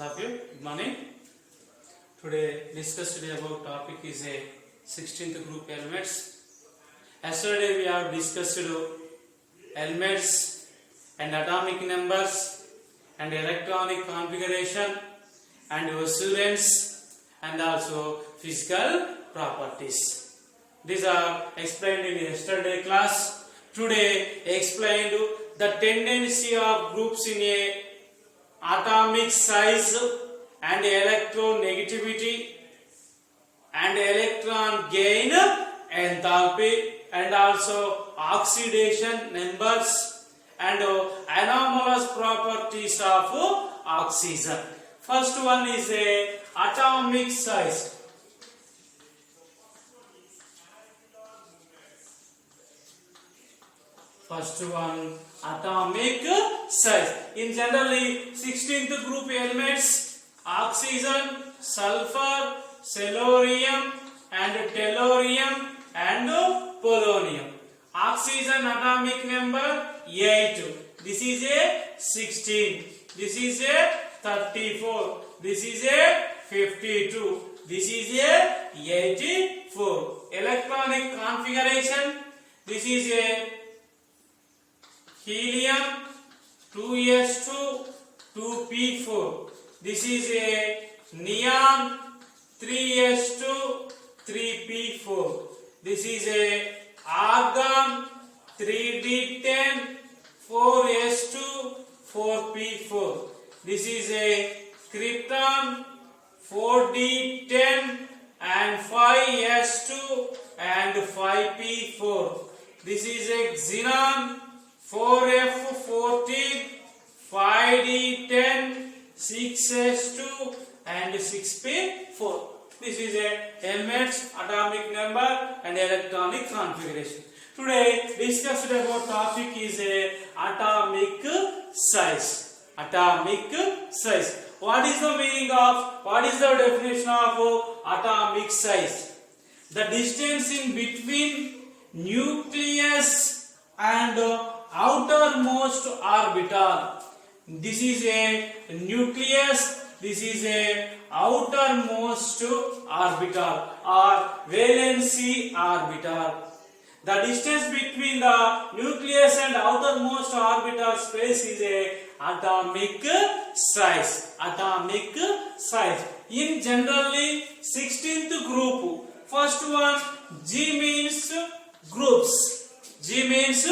Love you. Good morning. Today discussed about topic is a 16th group elements. Yesterday we have discussed elements and atomic numbers and electronic configuration and assurance and also physical properties. These are explained in yesterday class. Today explained the tendency of groups in a atomic size and electronegativity and electron gain enthalpy and also oxidation numbers and anomalous properties of oxygen. First one is a atomic size. First one, atomic size. In generally 16th group elements, oxygen, sulfur, cerium and tellurium and polonium. Oxygen atomic number 8. This is a 16. This is a 34. This is a 52. This is a 84. Electronic configuration. This is a helium 2s2 2p4. This is a neon 3s2 3p4. This is a argon 3d10 4s2 4p4. This is a krypton 4d10 and 5s2 and 5p4. This is a xenon 4f14 5d10 6s2 and 6p4. This is a elements, atomic number and electronic configuration. Today discussed about topic is a atomic size. Atomic size. What is the meaning of, what is the definition of atomic size? The distance in between nucleus and outermost orbital. This is a nucleus, this is a outermost orbital or valency orbital. The distance between the nucleus and outermost orbital space is a atomic size. Atomic size. In generally 16th group, first one G means groups. G means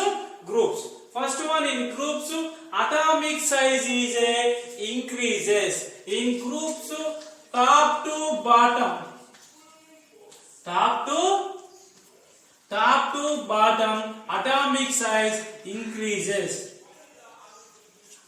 groups. First one in groups, atomic size is a increases. In groups, top to bottom. Top to bottom, atomic size increases.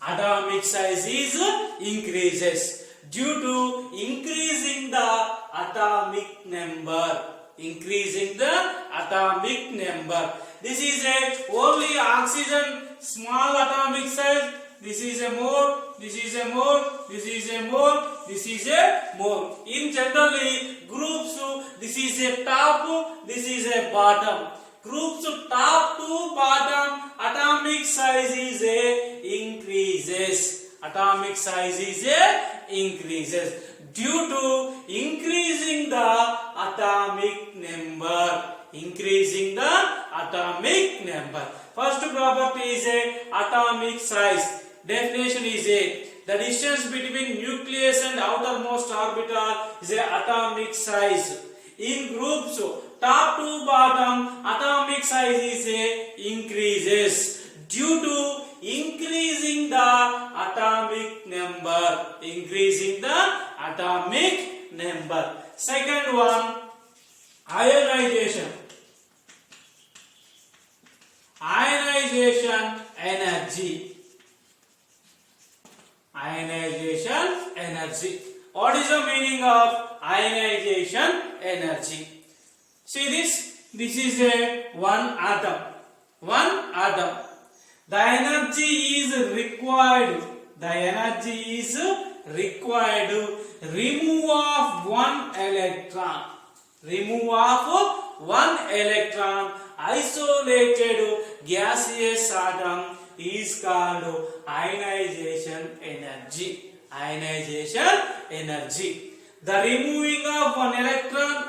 Atomic size is increases due to increasing the atomic number. Increasing the atomic number. This is a only oxygen small atomic size. This is a more, this is a more, this is a more, this is a more. In generally groups, this is a top, this is a bottom. Groups top to bottom, atomic size is a increases. Atomic size is a increases due to increasing the atomic number. Increasing the atomic number. First property is a atomic size. Definition is a the distance between nucleus and outermost orbital is a atomic size. In groups, top to bottom, atomic size is a increases due to increasing the atomic number. Increasing the atomic number. Second one, ionization. Ionization energy. Ionization energy. What is the meaning of ionization energy? See this. This is a one atom. One atom. The energy is required. The energy is required to remove of one electron. Remove of one electron. Isolated gaseous atom is called ionization energy. ionization energy. The removing of one electron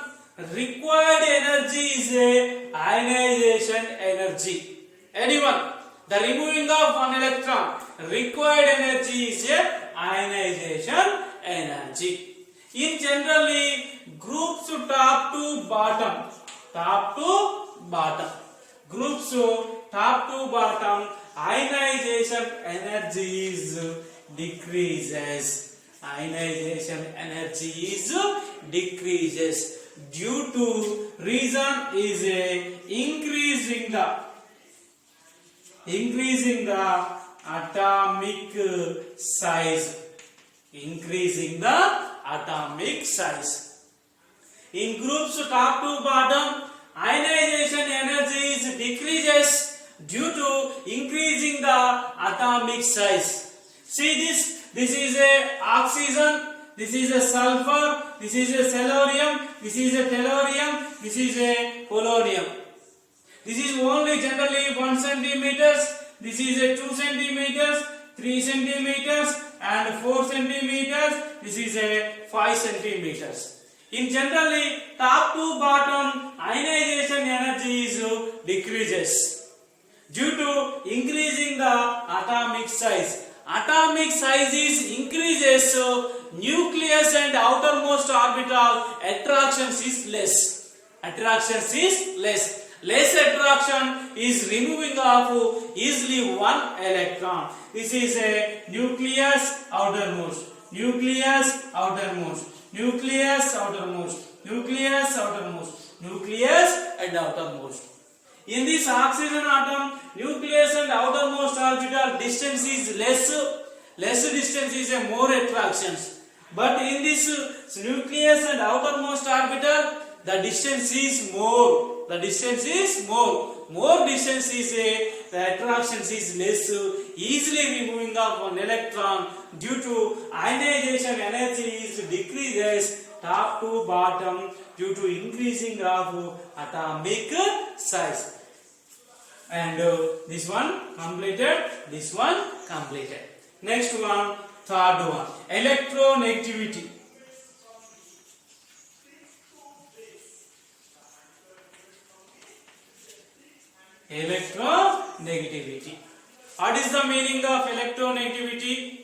required energy is a ionization energy. Anyone? The removing of one electron required energy is a ionization energy. In generally groups top to bottom, groups top to bottom, ionization energy is decreases. Ionization energy is decreases due to reason is a increasing the atomic size. Increasing the atomic size. In groups top to bottom, ionization energy is decreases due to increasing the atomic size. See this is a oxygen, this is a sulfur, this is a cerium, this is a tellurium, this is a polonium. This is only generally 1 centimeters, this is a 2 centimeters, 3 centimeters and 4 centimeters, this is a 5 centimeters. In generally top to bottom, ionization energy is decreases due to increasing the atomic size. Atomic size is increases, so nucleus and outermost orbital attractions is less. Attractions is less. Less attraction is removing of easily one electron. This is a nucleus outermost, nucleus outermost, nucleus outermost, nucleus outermost, nucleus and outermost. In this oxygen atom, nucleus and outermost orbital distance is less. Less distance is a more attractions. But in this nucleus and outermost orbital, the distance is more. The distance is more. More distance is the attractions is less. Easily removing of one electron due to ionization energy is decreases top to bottom due to increasing of atomic size. And this one completed. This one completed. Next one, third one, electronegativity. Electronegativity. What is the meaning of electronegativity?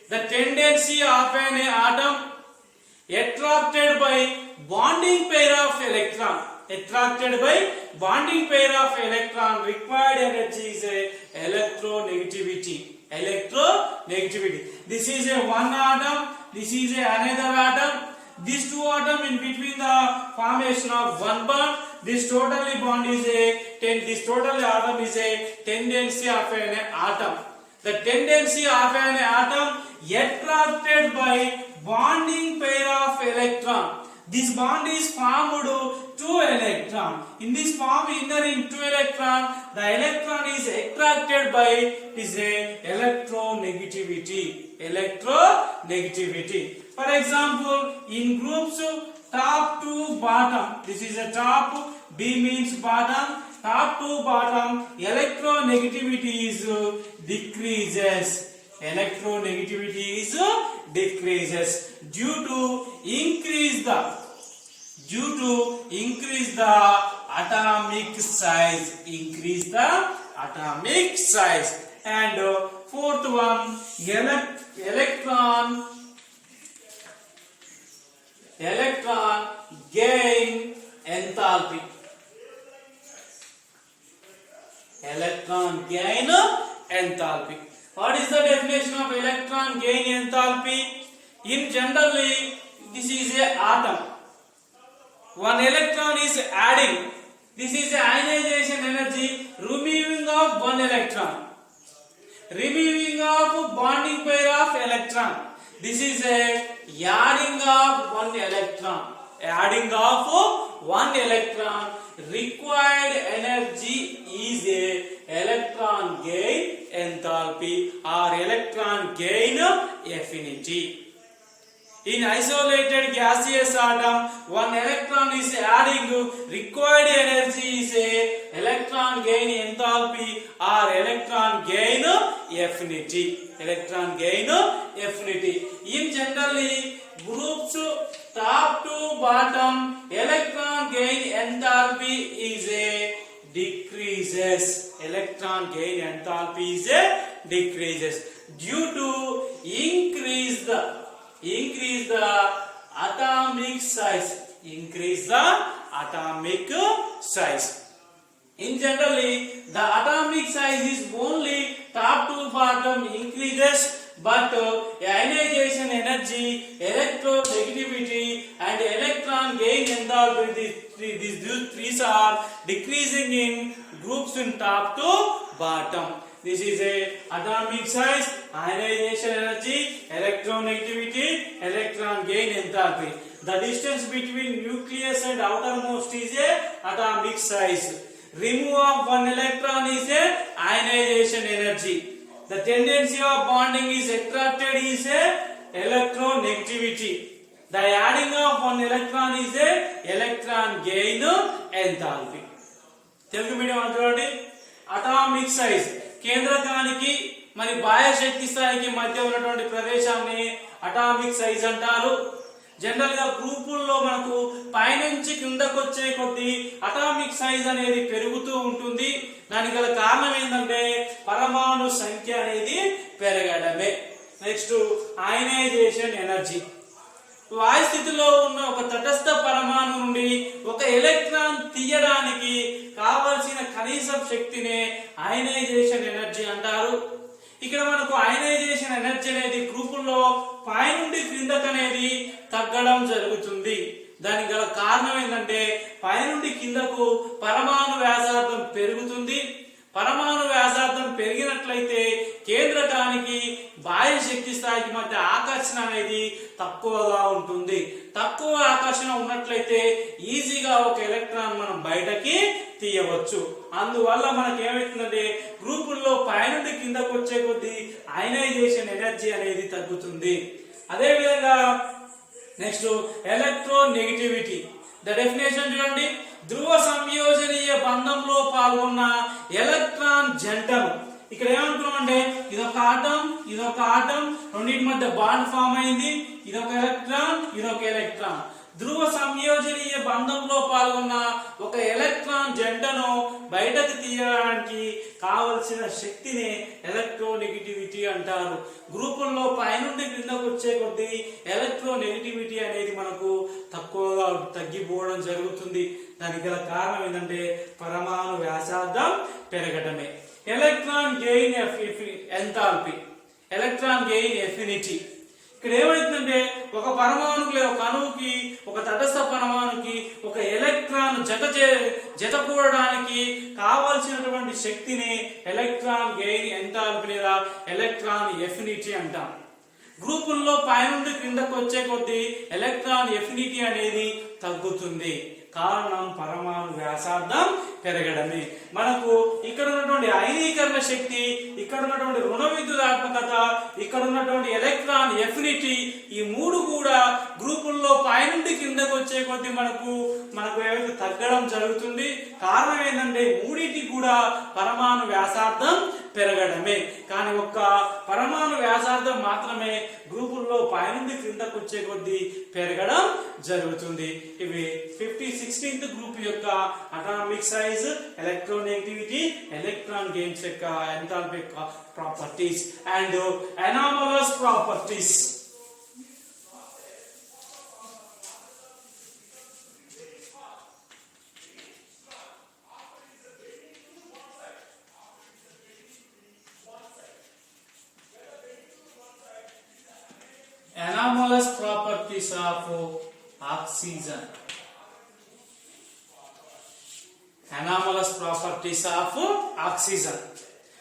The tendency of an atom attracted by bonding pair of electron. Attracted by bonding pair of electron, required energy is a electronegativity. Electronegativity. This is a one atom. This is a another atom. These two atoms in between the formation of one bond. This totally bond is this total atom is a tendency of an atom. The tendency of an atom attracted by bonding pair of electron. This bond is formed two electron. In this form inner in two electron, the electron is attracted by is a electronegativity. Electronegativity. For example, in groups top to bottom, this is a top, B means bottom, top to bottom, electronegativity is decreases. Electronegativity is decreases due to increase the atomic size. Increase the atomic size. And fourth one, electron gain enthalpy. Electron gain enthalpy. What is the definition of electron gain enthalpy? In generally, this is a atom. One electron is adding. This is a ionization energy. Removing of one electron. Removing of bonding pair of electron. This is a adding of one electron. Adding of one electron. Required energy is a electron gain enthalpy or electron gain affinity. In isolated gaseous atom, one electron is adding, required energy is a electron gain enthalpy or electron gain affinity. Electron gain affinity. In generally groups top to bottom, electron gain enthalpy is a decreases. Electron gain enthalpy is a decreases due to increase the atomic size. Increase the atomic size. In generally, the atomic size is only top to bottom increases, but ionization energy, electronegativity, and electron gain enthalpy, these three are decreasing in groups in top to bottom. This is a atomic size, ionization energy, electronegativity, electron gain enthalpy. The distance between nucleus and outermost is a atomic size. Remove of one electron is a ionization energy. The tendency of bonding is attracted is a electronegativity. The adding of one electron is a electron gain enthalpy. Telugu medium అంటారండి atomic size కేంద్రకానికి మరి బాహ్య శక్తి స్థాయికి మధ్య ఉన్నటువంటి ప్రదేశాన్ని atomic size అంటారు. General గా గ్రూపుల్లో మనకు పైనుంచి కిందకు వచ్చే కొద్దీ అటామిక్ సైజ్ అనేది పెరుగుతూ ఉంటుంది. దానికి గల కారణం ఏంటంటే పరమాణు సంఖ్య అనేది పెరగడమే. Next ionisation energy. వాయు స్థితిలో ఉన్న ఒక తటస్థ పరమాణు నుండి ఒక ఎలక్ట్రాన్ తీయడానికి కావలసిన కనీస శక్తినే అయనైజేషన్ ఎనర్జీ అంటారు. ఇక్కడ మనకు అయనైజేషన్ ఎనర్జీ అనేది గ్రూపుల్లో పై నుండి క్రిందకు అనేది తగ్గడం జరుగుతుంది. దానికి గల కారణం ఏంటంటే పై నుండి కిందకు పరమాణు వ్యాసార్థం పెరుగుతుంది. పరమాణు వ్యాసార్థం పెరిగినట్లయితే కేంద్రకానికి బాహ్య శక్తి స్థాయికి మధ్య ఆకర్షణ అనేది తక్కువగా ఉంటుంది. తక్కువ ఆకర్షణ ఉన్నట్లయితే ఈజీగా ఒక ఎలక్ట్రాన్ మనం బయటకి తీయవచ్చు. అందువల్ల మనకి ఏమవుతుందంటే గ్రూపుల్లో పైనుండి కిందకు వచ్చే కొద్దీ అయనైజేషన్ ఎనర్జీ అనేది తగ్గుతుంది. అదే విధంగా నెక్స్ట్ ఎలక్ట్రోనెగటివిటీ. ద డెఫినేషన్ చూడండి. ధ్రువ సంయోజనీయ బంధంలో పాల్గొన్న ఎలక్ట్రాన్ జంటను ఇక్కడ ఏమనుకున్నాం అంటే ఇదొక ఆటం రెండింటి మధ్య బాండ్ ఫామ్ అయింది. ఇదొక ఎలక్ట్రాన్ ధ్రువ సంయోజనీయ బంధంలో పాల్గొన్న ఒక ఎలక్ట్రాన్ జంటను బయటకు తీయడానికి కావలసిన శక్తిని ఎలక్ట్రోనెగటివిటీ అంటారు. గ్రూపుల్లో పైనుండి క్రిందకు వచ్చే కొద్దీ ఎలక్ట్రోనెగటివిటీ అనేది మనకు తక్కువగా తగ్గిపోవడం జరుగుతుంది. దానికి గల కారణం ఏంటంటే పరమాణు వ్యాసార్థం పెరగడమే. Electron gain enthalpy, electron gain affinity. ఇక్కడ ఏమైతుందంటే ఒక పరమాణుకి లేదా ఒక అణువుకి ఒక తటస్థ పరమాణుకి ఒక ఎలక్ట్రాన్ జతకూడడానికి కావలసినటువంటి శక్తిని ఎలక్ట్రాన్ గెయిన్ ఎంథాల్పీ లేదా ఎలక్ట్రాన్ ఎఫినిటీ అంటాం. గ్రూపుల్లో పైనుండి క్రిందకు వచ్చే కొద్దీ ఎలక్ట్రాన్ ఎఫినిటీ అనేది తగ్గుతుంది. కారణం పరమాణు వ్యాసార్థం పెరగడమే. మనకు ఇక్కడ ఉన్నటువంటి అయనీకరణ శక్తి, ఇక్కడ ఉన్నటువంటి రుణ విద్యుదాత్మకత, ఇక్కడ ఉన్నటువంటి ఎలక్ట్రాన్ ఎఫినిటీ, ఈ మూడు కూడా గ్రూపుల్లో పైనుండి కిందకు వచ్చే కొద్దీ మనకు ఏమైతే తగ్గడం జరుగుతుంది. కారణం ఏంటంటే మూడింటి కూడా పరమాణు వ్యాసార్థం పెరగడమే. కానీ ఒక్క పరమాణు వ్యాసార్థం మాత్రమే గ్రూపుల్లో పైనుండి క్రిందకు వచ్చే కొద్దీ పెరగడం జరుగుతుంది. ఇవి 16th గ్రూప్ యొక్క atomic size, electronegativity, electron gains యొక్క enthalpy properties and anomalous properties. Anomalous properties of oxygen. Anomalous properties of oxygen.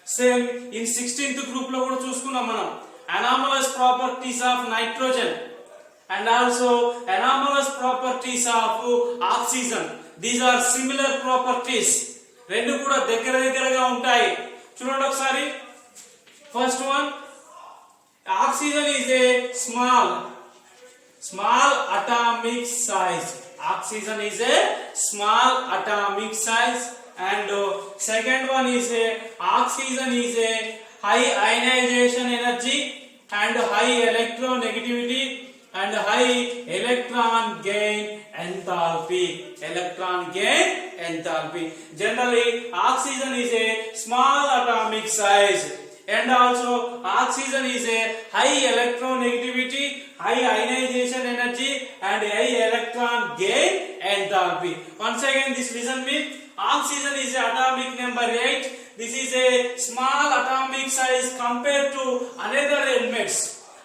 Same in 16th group లో కూడా చూసుకున్నాం మనం. Anomalous properties of nitrogen and also anomalous properties of oxygen. These are similar properties. రెండు కూడా దగ్గరగా ఉంటాయి. చూడండి ఒకసారి. First one, oxygen is a small atomic size. Oxygen is a small atomic size, and second one is a oxygen is a high ionization energy and high electronegativity and high electron gain enthalpy. Electron gain enthalpy. Generally, oxygen is a small atomic size, and also oxygen is a high electronegativity, high ionization energy, and high electron gain enthalpy. Once again, this listen me. Oxygen is atomic number 8. This is a small atomic size compared to another elements.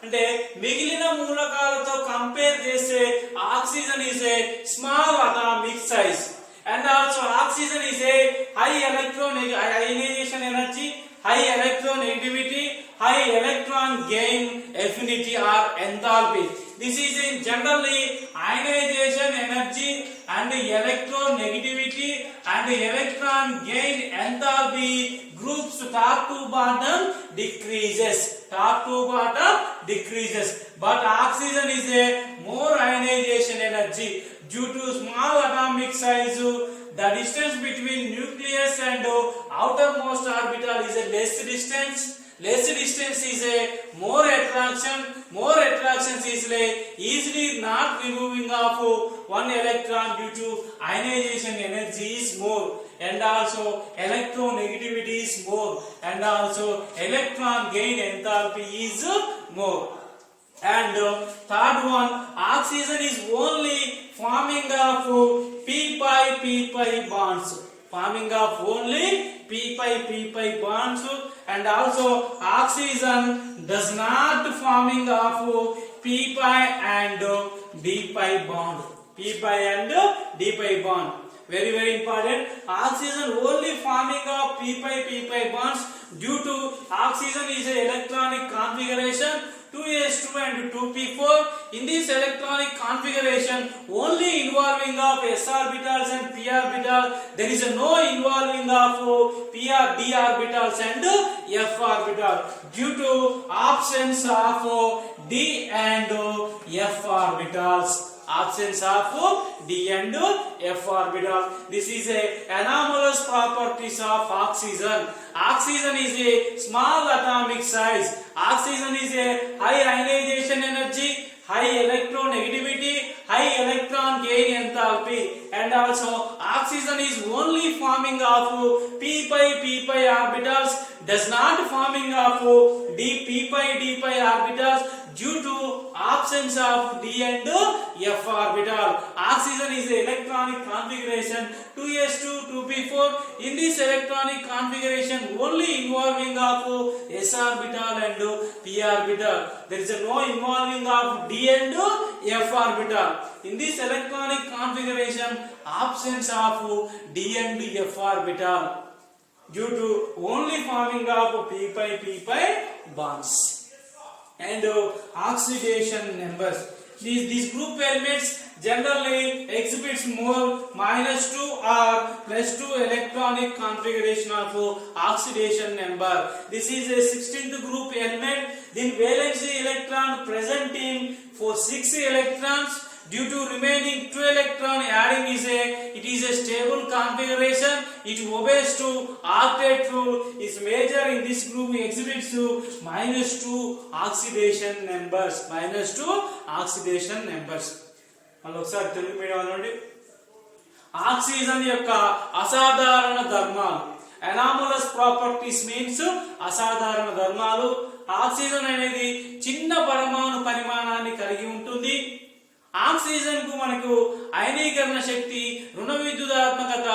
అంటే మిగిలిన మూలకాలతో compare చేస్తే oxygen is a small atomic size, and also oxygen is a high ionization energy, high electronegativity, high electron gain affinity or enthalpy. This is in generally ionization energy and electronegativity and electron gain enthalpy groups top to bottom decreases. Top to bottom decreases. But oxygen is a more ionization energy due to small atomic size. The distance between nucleus and outermost orbital is a less distance. Less distance is a more attraction. More attractions is like easily not removing of one electron due to ionization energy is more, and also electronegativity is more, and also electron gain enthalpy is more. And third one, oxygen is only forming of p-pi bonds. Forming of only p-pi bonds, and also oxygen does not forming of p-pi and d-pi bond. P-pi and d-pi bond. Very important. Oxygen only forming of p-pi bonds due to oxygen is a electronic configuration 2s2 and 2p4. In this electronic configuration, only involving of s orbitals and p orbital. There is no involving of p or d orbitals and f orbital due to absence of d and f orbitals. Absence of d and f orbital. This is a anomalous properties of oxygen. Oxygen is a small atomic size. Oxygen is a high ionization energy, high electronegativity, high electron gain enthalpy, and also oxygen is only forming of p-pi orbitals, does not forming of d-pi orbitals due to absence of d and f orbital. Oxygen is the electronic configuration 2s2 2p4. In this electronic configuration, only involving of s orbital and p orbital. There is no involving of d and f orbital. In this electronic configuration, absence of d and f orbital due to only forming of p-pi bonds. And oxidation numbers. These group elements generally exhibits more -2 or +2 electronic configuration of oxidation number. This is a 16th group element. The valency electron presenting for 6 electrons. Due to remaining 2 electron adding it is a stable configuration. It obeys to octet rule. Is major in this group exhibits to -2 oxidation numbers. -2 oxidation numbers. మళ్ళీ ఒకసారి Telugu medium అనండి. Oxygen యొక్క అసాధారణ ధర్మాలు. Anomalous properties means అసాధారణ ధర్మాలు. Oxygen అనేది చిన్న పరమాణు పరిమాణాన్ని కలిగి ఉంటుంది. ఆక్సిజన్ కు మనకు అయనీకరణ శక్తి, రుణ విద్యుదాత్మకత,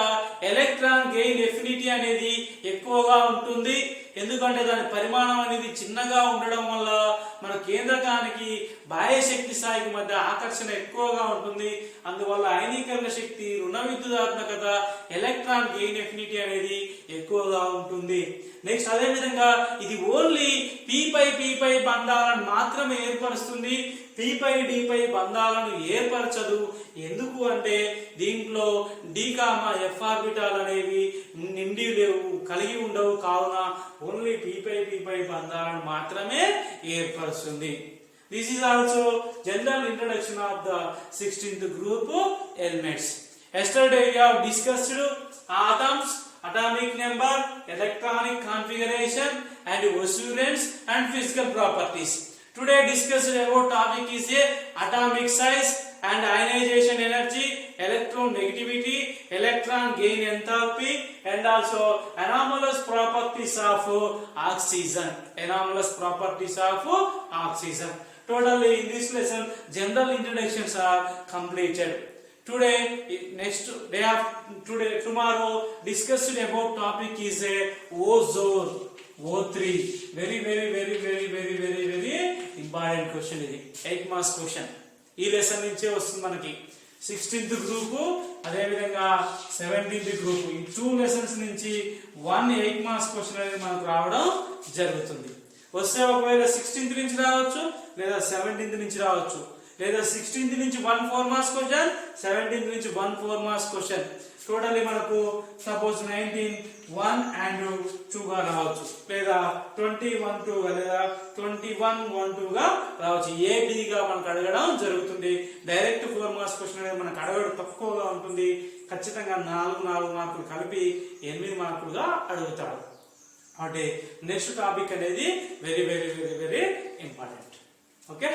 ఎలక్ట్రాన్ గెయిన్ ఎఫినిటీ అనేది ఎక్కువగా ఉంటుంది. ఎందుకంటే దాని పరిమాణం అనేది చిన్నగా ఉండడం వల్ల మన కేంద్రకానికి బాహ్య శక్తి స్థాయికి మధ్య ఆకర్షణ ఎక్కువగా ఉంటుంది. అందువల్ల అయనీకరణ శక్తి, రుణ విద్యుదాత్మకత, ఎలక్ట్రాన్ గెయిన్ ఎఫినిటీ అనేది ఎక్కువగా ఉంటుంది. నెక్స్ట్ అదే విధంగా ఇది ఓన్లీ p-pi బంధాలను మాత్రమే ఏర్పరుస్తుంది. p-డి బంధాలను ఏర్పరచదు. ఎందుకు అంటే దీంట్లో d, f ఆర్బిటాల్ అనేవి నిండి లేవు, కలిగి ఉండవు. కావున ఓన్లీ p-pi బంధాలను మాత్రమే ఏర్పరుస్తుంది. This is also general introduction of the 16th group elements. Yesterday we have discussed atoms, atomic number, electronic configuration, and occurrence and physical properties. Today discussed about topic is a atomic size and ionization energy, electron negativity, electron gain enthalpy, and also anomalous properties of oxygen. Anomalous properties of oxygen. Totally in this lesson, general introductions are completed. Today, tomorrow discussed about topic is a ozone. O3. Very important question ఇది 8 marks question ఈ lesson నుంచే వస్తుంది మనకి 16th group అదే విధంగా 17th group ఈ 2 lessons నుంచి 8 marks question అనేది మనకు రావడం జరుగుతుంది. వస్తే ఒకవేళ 16th నుంచి రావచ్చు లేదా 17th నుంచి రావచ్చు లేదా 16th నుంచి 1 4 మార్క్స్ క్వశ్చన్ 17th నుంచి 1 4 మార్క్స్ క్వశ్చన్ టోటల్లీ మనకు సపోజ్ 19 1 and 2 గా రావచ్చు లేదా 21 2 గా లేదా 21 1 2 గా రావచ్చు. A B గా మనకు అడగడం జరుగుతుంది. డైరెక్ట్ 4 మార్క్స్ క్వశ్చన్ అనేది మనకు అడగడం తక్కువగా ఉంటుంది. ఖచ్చితంగా 4 మార్కులు కలిపి 8 మార్కులుగా అడుగుతాడు. అంటే నెక్స్ట్ టాపిక్ అనేది వెరీ ఇంపార్టెంట్. ఓకే.